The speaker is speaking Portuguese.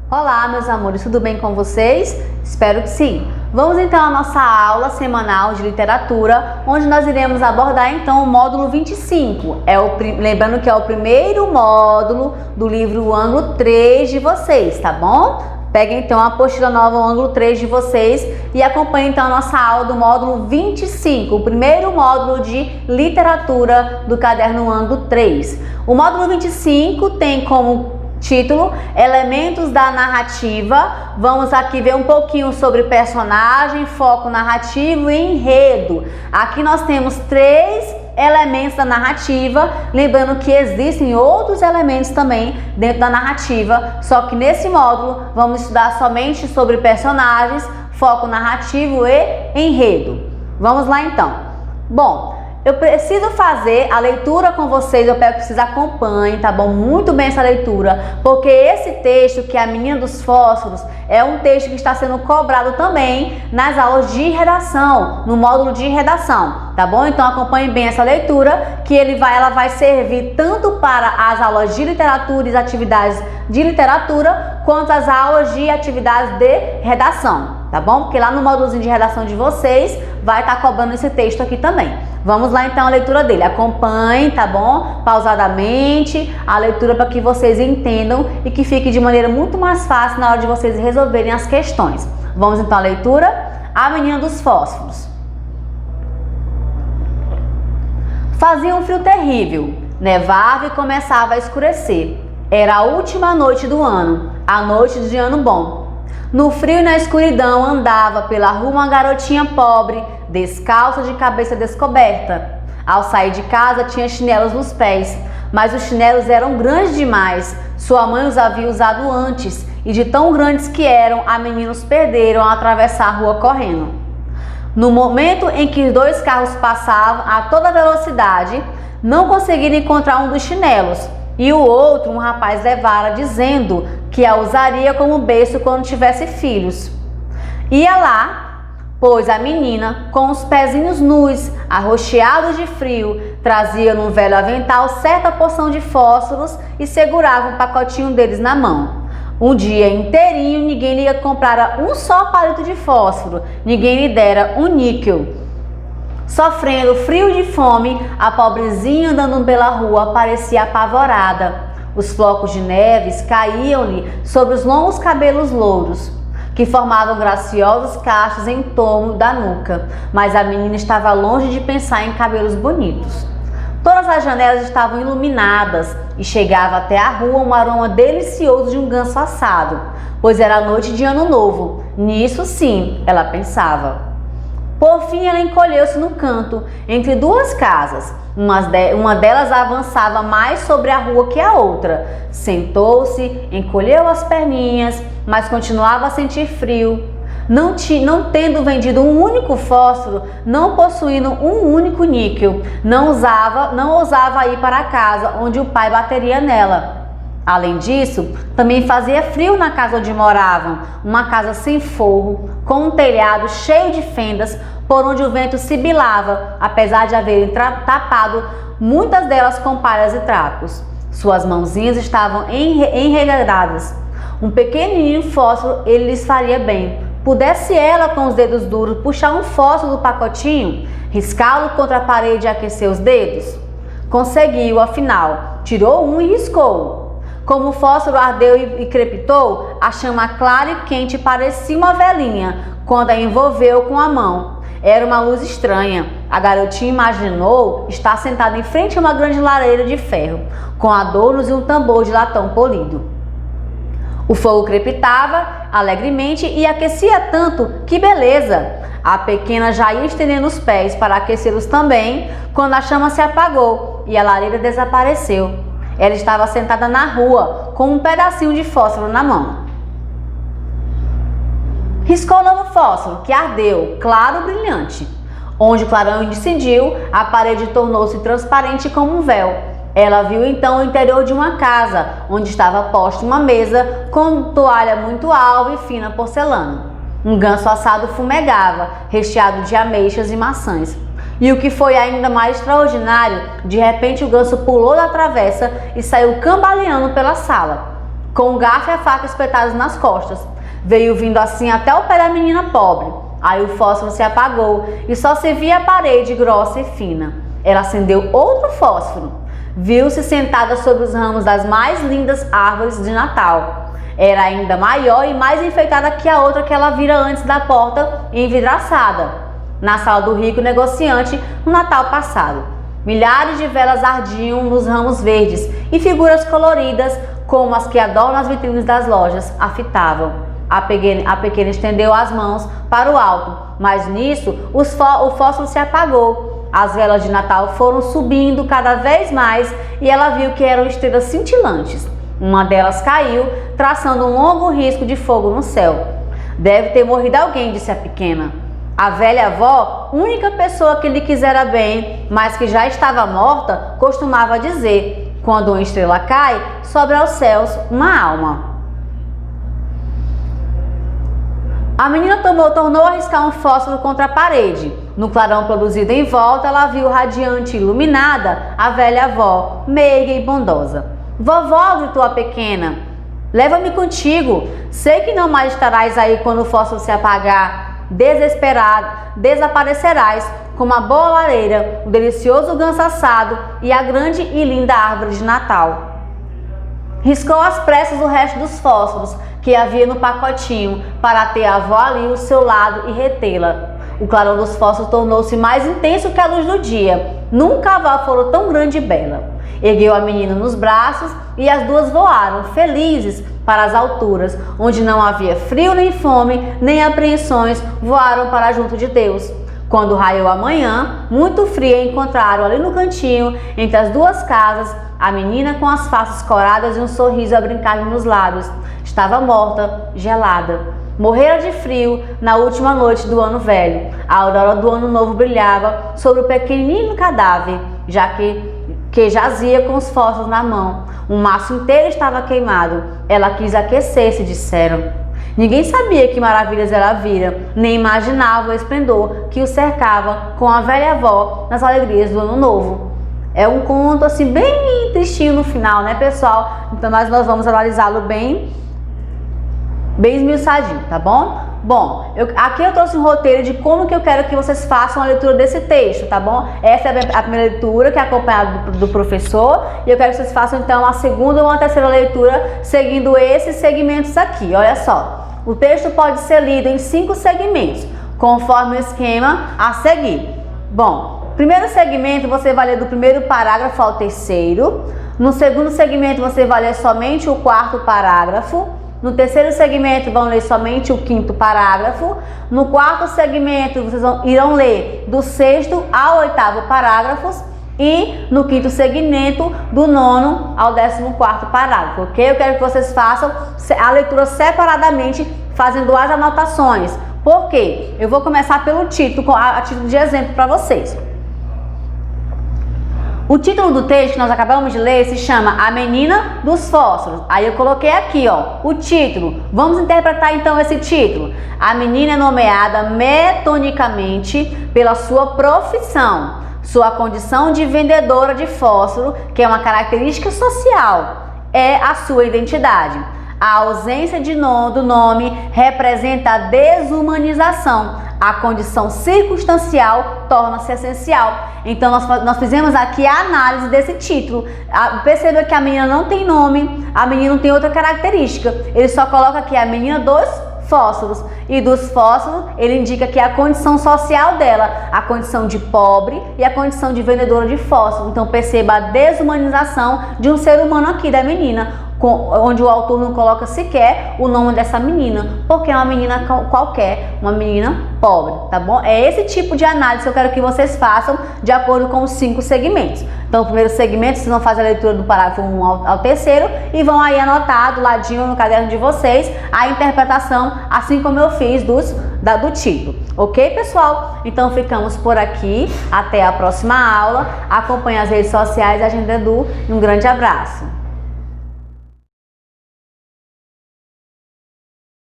Olá, meus amores, tudo bem com vocês? Espero que sim. Vamos então à nossa aula semanal de literatura, onde nós iremos abordar então o módulo 25. Lembrando que é o primeiro módulo do livro ângulo 3 de vocês, tá bom? Peguem então a apostila nova, o ângulo 3 de vocês e acompanhem então a nossa aula do módulo 25, o primeiro módulo de literatura do caderno ângulo 3. O módulo 25 tem como título Elementos da Narrativa. Vamos aqui ver um pouquinho sobre personagem, foco narrativo e enredo. Aqui nós temos 3 elementos da narrativa, lembrando que existem outros elementos também dentro da narrativa, só que nesse módulo vamos estudar somente sobre personagens, foco narrativo e enredo. Vamos lá então. Bom, eu preciso fazer a leitura com vocês, eu peço que vocês acompanhem, tá bom? Muito bem essa leitura, porque esse texto, que é a Menina dos Fósforos, é um texto que está sendo cobrado também nas aulas de redação, no módulo de redação, tá bom? Então acompanhem bem essa leitura, que ela vai servir tanto para as aulas de literatura e atividades de literatura, quanto as aulas de atividades de redação, tá bom? Porque lá no módulozinho de redação de vocês, vai estar cobrando esse texto aqui também. Vamos lá então a leitura dele. Acompanhem, tá bom? Pausadamente a leitura para que vocês entendam e que fique de maneira muito mais fácil na hora de vocês resolverem as questões. Vamos então à leitura. A Menina dos Fósforos. Fazia um frio terrível. Nevava e começava a escurecer. Era a última noite do ano, a noite de ano bom. No frio e na escuridão andava pela rua uma garotinha pobre, descalça, de cabeça descoberta. Ao sair de casa tinha chinelos nos pés, mas os chinelos eram grandes demais. Sua mãe os havia usado antes, e de tão grandes que eram, a menina os perderam ao atravessar a rua correndo. No momento em que os 2 carros passavam a toda velocidade, não conseguiram encontrar um dos chinelos, e o outro um rapaz levara, dizendo que a usaria como berço quando tivesse filhos. Ia lá, pois a menina, com os pezinhos nus, arroxeados de frio, trazia num velho avental certa porção de fósforos e segurava um pacotinho deles na mão. Um dia inteirinho ninguém lhe comprara um só palito de fósforo, ninguém lhe dera um níquel. Sofrendo frio de fome, a pobrezinha andando pela rua parecia apavorada. Os flocos de neves caíam-lhe sobre os longos cabelos louros, que formavam graciosos cachos em torno da nuca, mas a menina estava longe de pensar em cabelos bonitos. Todas as janelas estavam iluminadas e chegava até a rua um aroma delicioso de um ganso assado, pois era noite de ano novo. Nisso sim, ela pensava. Por fim, ela encolheu-se no canto, entre 2 casas. Uma delas avançava mais sobre a rua que a outra. Sentou-se, encolheu as perninhas, mas continuava a sentir frio. Não tendo vendido um único fósforo, não possuindo um único níquel, não ousava ir para casa, onde o pai bateria nela. Além disso, também fazia frio na casa onde moravam, uma casa sem forro, com um telhado cheio de fendas, por onde o vento sibilava, apesar de haverem tapado muitas delas com palhas e trapos. Suas mãozinhas estavam enregadas. Um pequenininho fósforo ele lhes faria bem. Pudesse ela, com os dedos duros, puxar um fósforo do pacotinho, riscá-lo contra a parede e aquecer os dedos? Conseguiu, afinal. Tirou um e riscou. Como o fósforo ardeu e crepitou, a chama clara e quente parecia uma velinha quando a envolveu com a mão. Era uma luz estranha. A garotinha imaginou estar sentada em frente a uma grande lareira de ferro, com adornos e um tambor de latão polido. O fogo crepitava alegremente e aquecia tanto, que beleza! A pequena já ia estendendo os pés para aquecê-los também, quando a chama se apagou e a lareira desapareceu. Ela estava sentada na rua, com um pedacinho de fósforo na mão. Riscou o novo fósforo, que ardeu, claro e brilhante. Onde o clarão incidiu, a parede tornou-se transparente como um véu. Ela viu então o interior de uma casa, onde estava posta uma mesa com toalha muito alva e fina porcelana. Um ganso assado fumegava, recheado de ameixas e maçãs. E o que foi ainda mais extraordinário, de repente o ganso pulou da travessa e saiu cambaleando pela sala. com o garfo e a faca espetados nas costas. Veio vindo assim até o pé da menina pobre. Aí o fósforo se apagou e só se via a parede grossa e fina. Ela acendeu outro fósforo. Viu-se sentada sobre os ramos das mais lindas árvores de Natal. Era ainda maior e mais enfeitada que a outra que ela vira antes da porta envidraçada, na sala do rico negociante no Natal passado. Milhares de velas ardiam nos ramos verdes e figuras coloridas, como as que adornam as vitrines das lojas, a fitavam. A pequena estendeu as mãos para o alto, mas nisso o fósforo se apagou. As velas de Natal foram subindo cada vez mais e ela viu que eram estrelas cintilantes. Uma delas caiu, traçando um longo risco de fogo no céu. Deve ter morrido alguém, disse a pequena. A velha avó, única pessoa que lhe quisera bem, mas que já estava morta, costumava dizer: quando uma estrela cai, sobe aos céus uma alma. A menina tornou a riscar um fósforo contra a parede. No clarão produzido em volta, ela viu radiante e iluminada a velha avó, meiga e bondosa. Vovó, gritou a pequena, leva-me contigo. Sei que não mais estarás aí quando o fósforo se apagar. Desesperado, desaparecerás como a boa lareira, o delicioso ganso assado e a grande e linda árvore de Natal. Riscou às pressas o resto dos fósforos que havia no pacotinho para ter a avó ali ao seu lado e retê-la. O clarão dos fósforos tornou-se mais intenso que a luz do dia. Nunca a avó fora tão grande e bela. Ergueu a menina nos braços e as duas voaram, felizes, para as alturas, onde não havia frio nem fome, nem apreensões, voaram para junto de Deus. Quando raiou a manhã, muito fria, encontraram ali no cantinho, entre as duas casas, a menina com as faces coradas e um sorriso a brincar nos lábios. Estava morta, gelada. Morrera de frio na última noite do ano velho. A aurora do ano novo brilhava sobre o pequenino cadáver, já que jazia com os fósforos na mão. Um maço inteiro estava queimado. Ela quis aquecer-se, disseram. Ninguém sabia que maravilhas ela vira, nem imaginava o esplendor que o cercava com a velha avó nas alegrias do ano novo. É um conto assim bem tristinho no final, né, pessoal? Então nós vamos analisá-lo bem esmiuçadinho, tá bom? Bom, aqui eu trouxe um roteiro de como que eu quero que vocês façam a leitura desse texto, tá bom? Essa é a primeira leitura, que é acompanhada do professor, e eu quero que vocês façam então a segunda ou a terceira leitura seguindo esses segmentos aqui. Olha só, o texto pode ser lido em 5 segmentos, conforme o esquema a seguir. Bom, primeiro segmento você vai ler do primeiro parágrafo ao terceiro. No segundo segmento você vai ler somente o quarto parágrafo. No terceiro segmento vão ler somente o quinto parágrafo. No quarto segmento vocês irão ler do sexto ao oitavo parágrafos. E no quinto segmento do 9º ao 14º parágrafo, ok? Eu quero que vocês façam a leitura separadamente, fazendo as anotações. Por quê? Eu vou começar pelo título, a título de exemplo para vocês. O título do texto que nós acabamos de ler se chama A Menina dos Fósforos. Aí eu coloquei aqui, ó, o título. Vamos interpretar então esse título. A menina é nomeada metonicamente pela sua profissão, sua condição de vendedora de fósforo, que é uma característica social, é a sua identidade. A ausência do nome representa a desumanização. A condição circunstancial torna-se essencial. Então, nós fizemos aqui a análise desse título. Perceba que a menina não tem nome, a menina não tem outra característica. Ele só coloca aqui a menina dos fósforos. E dos fósforos, ele indica que é a condição social dela, a condição de pobre e a condição de vendedora de fósforos. Então, perceba a desumanização de um ser humano aqui, da menina, onde o autor não coloca sequer o nome dessa menina, porque é uma menina qualquer, uma menina pobre, tá bom? É esse tipo de análise que eu quero que vocês façam de acordo com os 5 segmentos. Então, o primeiro segmento, vocês vão fazer a leitura do parágrafo 1 ao terceiro e vão aí anotar do ladinho no caderno de vocês a interpretação, assim como eu fiz do título. Ok, pessoal? Então, ficamos por aqui. Até a próxima aula. Acompanhe as redes sociais da Agenda Edu e um grande abraço.